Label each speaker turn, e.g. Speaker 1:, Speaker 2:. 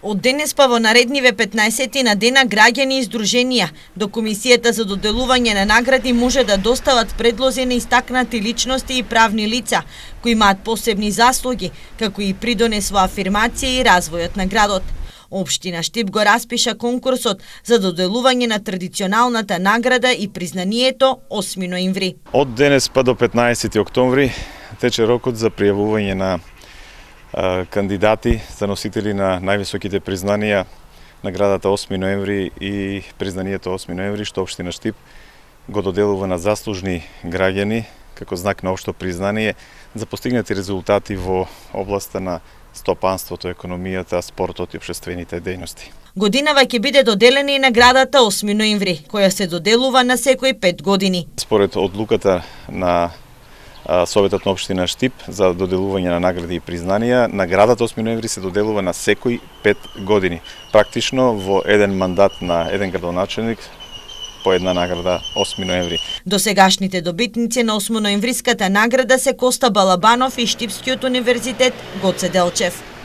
Speaker 1: Од денеспа во наредниве 15 на дена граѓани и издруженија до Комисијата за доделување на награди може да достават предлози на истакнати личности и правни лица кои имаат посебни заслуги, како и придонес во афирмација и развојот на градот. Општина Штип го распиша конкурсот за доделување на традиционалната награда и признанието 8 ноември.
Speaker 2: Од денеспа до 15 октомври тече рокот за пријавување на кандидати за носители на највисоките признанија наградата 8 ноември и признанието 8 ноември што општина Штип го доделува на заслужни граѓани како знак на општо признание за постигнати резултати во областа на стопанството, економијата, спортот и општествените дејности.
Speaker 1: Годинава ќе биде доделена и наградата 8 ноември, која се доделува на секои 5 години.
Speaker 2: Според одлуката на Советот на општина Штип за доделување на награди и признанија, наградата 8 ноември се доделува на секои 5 години. Практично во еден мандат на еден градоначелник по една награда 8 ноември.
Speaker 1: Досегашните добитници на 8 ноемвриската награда се Коста Балабанов и Штипскиот универзитет Гоце Делчев.